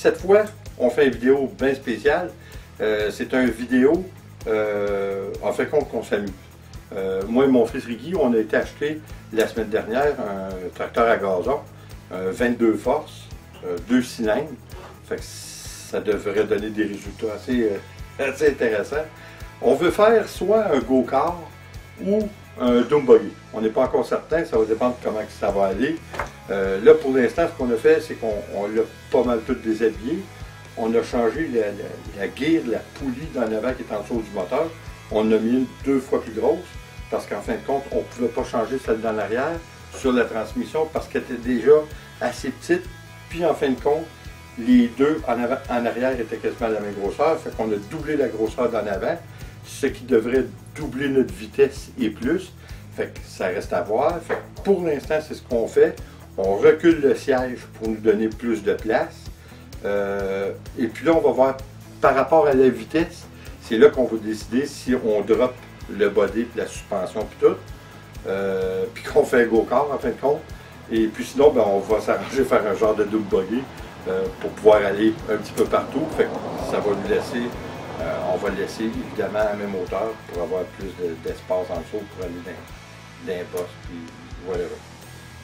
Cette fois, on fait une vidéo bien spéciale. C'est une vidéo, en fait, qu'on s'amuse. Moi et mon fils Ricky, on a été acheter la semaine dernière un tracteur à gazon, 22 forces, 2 cylindres. Fait que ça devrait donner des résultats assez intéressants. On veut faire soit un go-kart ou un dune buggy. On n'est pas encore certain, ça va dépendre de comment ça va aller. Là, pour l'instant, ce qu'on a fait, c'est qu'on l'a pas mal tout déshabillé. On a changé la guire, la poulie d'en avant qui est en dessous du moteur. On en a mis une 2 fois plus grosse parce qu'en fin de compte, on ne pouvait pas changer celle d'en arrière sur la transmission parce qu'elle était déjà assez petite. Puis en fin de compte, les deux en arrière étaient quasiment à la même grosseur. Fait qu'on a doublé la grosseur d'en avant, ce qui devrait doubler notre vitesse et plus. Fait que ça reste à voir. Fait que pour l'instant, c'est ce qu'on fait. On recule le siège pour nous donner plus de place. Et puis là, on va voir par rapport à la vitesse, c'est là qu'on va décider si on drop le body, puis la suspension, puis tout. Puis qu'on fait un go-kart en fin de compte. Et puis sinon, ben, on va s'arranger faire un genre de double buggy pour pouvoir aller un petit peu partout. Fait que ça va nous laisser, on va le laisser évidemment à la même hauteur pour avoir plus d'espace en dessous pour aller dans un poste, puis voilà.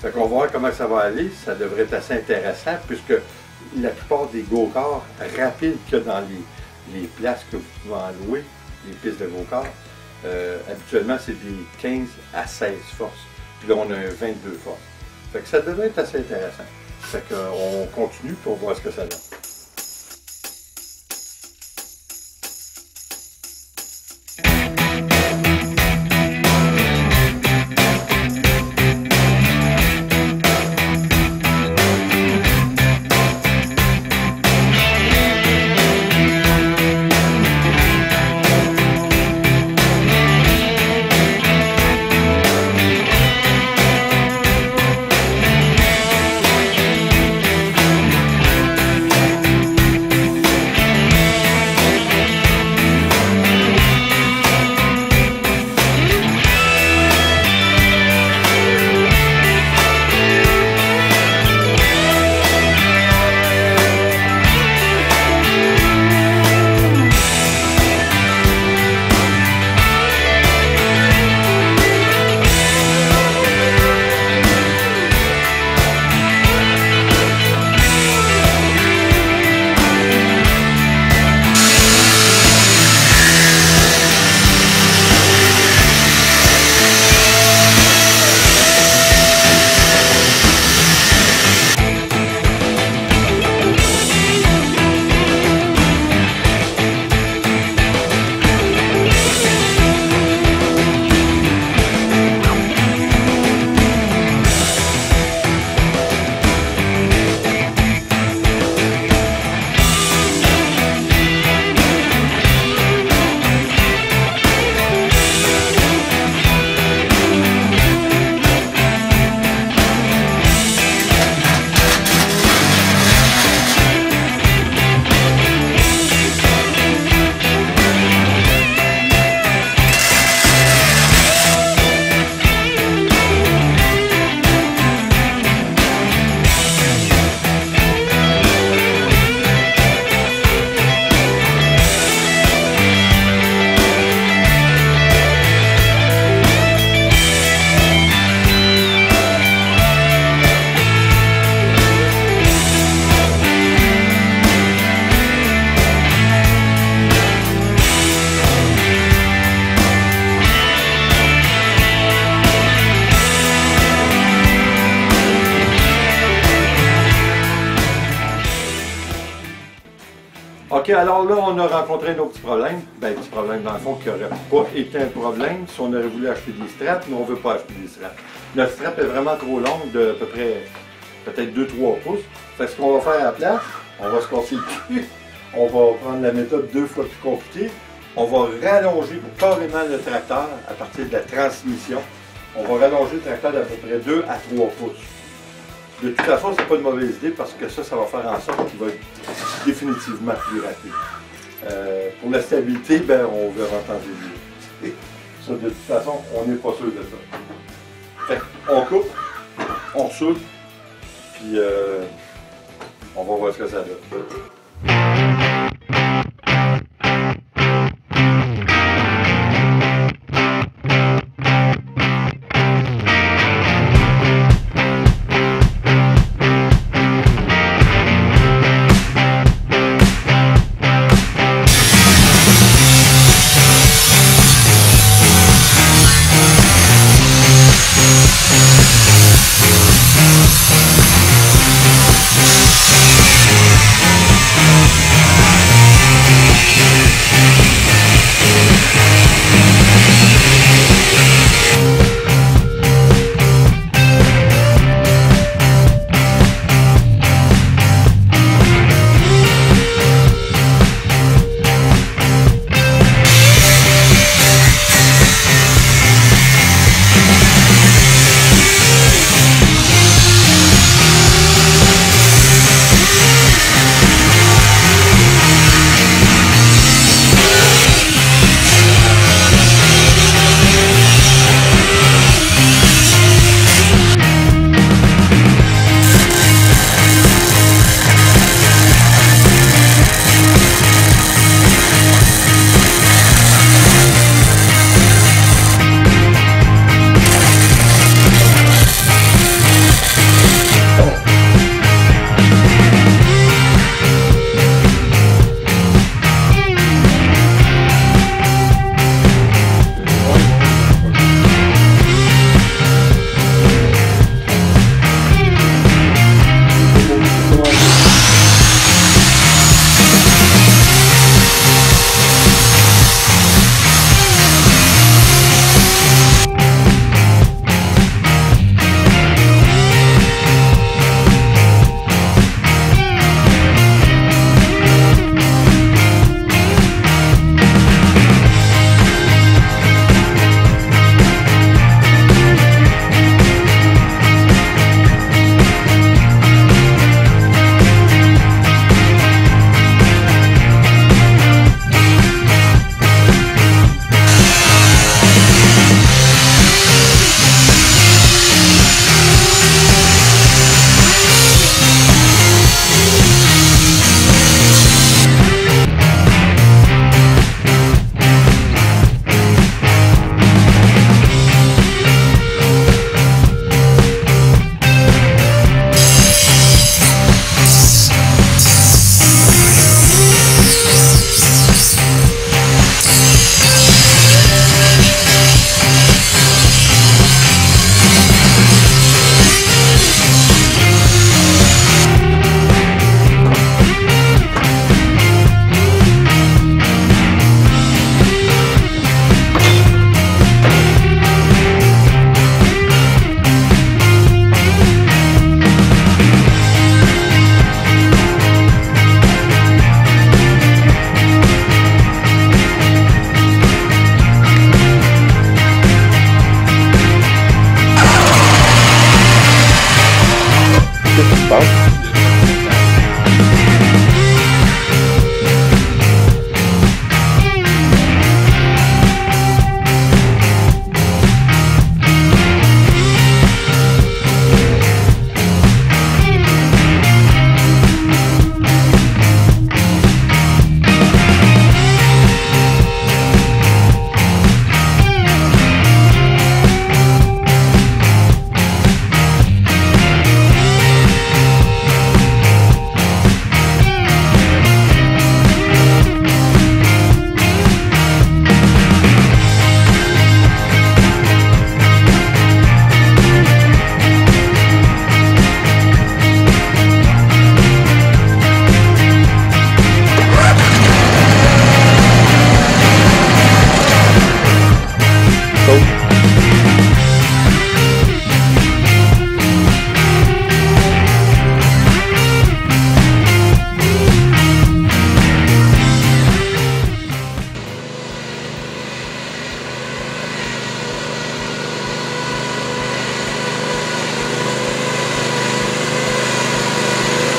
Fait qu'on va voir comment ça va aller. Ça devrait être assez intéressant puisque la plupart des go-karts rapides qu'il y a dans les places que vous pouvez en louer, les pistes de go-kart, habituellement c'est des 15 à 16 forces. Puis là on a un 22 forces. Fait que ça devrait être assez intéressant. Fait qu'on continue pour voir ce que ça donne. OK, alors là, on a rencontré nos petits problèmes. Ben, petit problème dans le fond qui n'aurait pas été un problème si on aurait voulu acheter des straps, mais on ne veut pas acheter des straps. Notre strap est vraiment trop longue, de à peu près, peut-être 2-3 pouces. Fait que ce qu'on va faire à la place, on va se casser le cul. On va prendre la méthode 2 fois plus compliquée. On va rallonger carrément le tracteur à partir de la transmission. On va rallonger le tracteur d'à peu près 2 à 3 pouces. De toute façon, c'est pas une mauvaise idée parce que ça va faire en sorte qu'il va être définitivement plus rapide. Pour la stabilité, ben, on verra en temps et lieu. Ça, de toute façon, on n'est pas sûr de ça. Fait on coupe, on soude, puis On va voir ce que ça donne.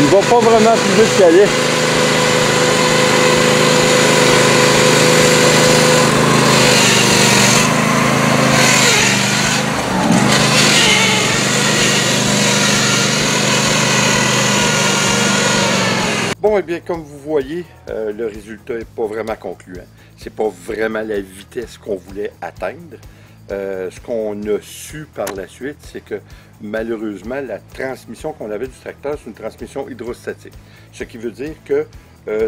Il ne va pas vraiment plus vite qu'elle est. Bon, et bien, comme vous voyez, le résultat n'est pas vraiment concluant. C'est pas vraiment la vitesse qu'on voulait atteindre. Ce qu'on a su par la suite, c'est que malheureusement, la transmission qu'on avait du tracteur, c'est une transmission hydrostatique. Ce qui veut dire que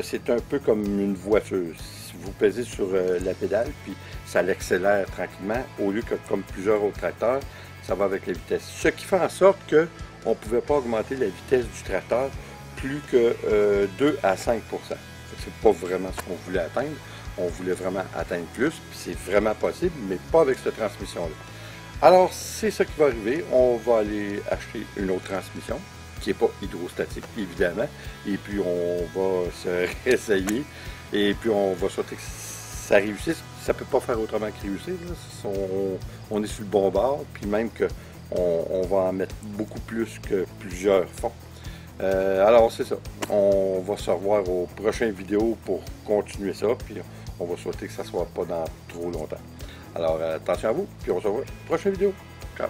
c'est un peu comme une voiture. Si vous pèsez sur la pédale, puis ça l'accélère tranquillement, au lieu que comme plusieurs autres tracteurs, ça va avec la vitesse. Ce qui fait en sorte qu'on ne pouvait pas augmenter la vitesse du tracteur plus que 2 à 5 %. C'est pas vraiment ce qu'on voulait atteindre. On voulait vraiment atteindre plus, puis c'est vraiment possible, mais pas avec cette transmission-là. Alors, c'est ça qui va arriver. On va aller acheter une autre transmission, qui n'est pas hydrostatique, évidemment, et puis on va se réessayer, et puis on va souhaiter que ça réussisse. Ça ne peut pas faire autrement que réussir. On est sur le bon bord, puis même qu'on va en mettre beaucoup plus que plusieurs fonds. Alors, c'est ça. On va se revoir aux prochaines vidéos pour continuer ça, puis on va souhaiter que ça ne soit pas dans trop longtemps. Alors, attention à vous, puis on se revoit aux prochaines vidéos. Ciao!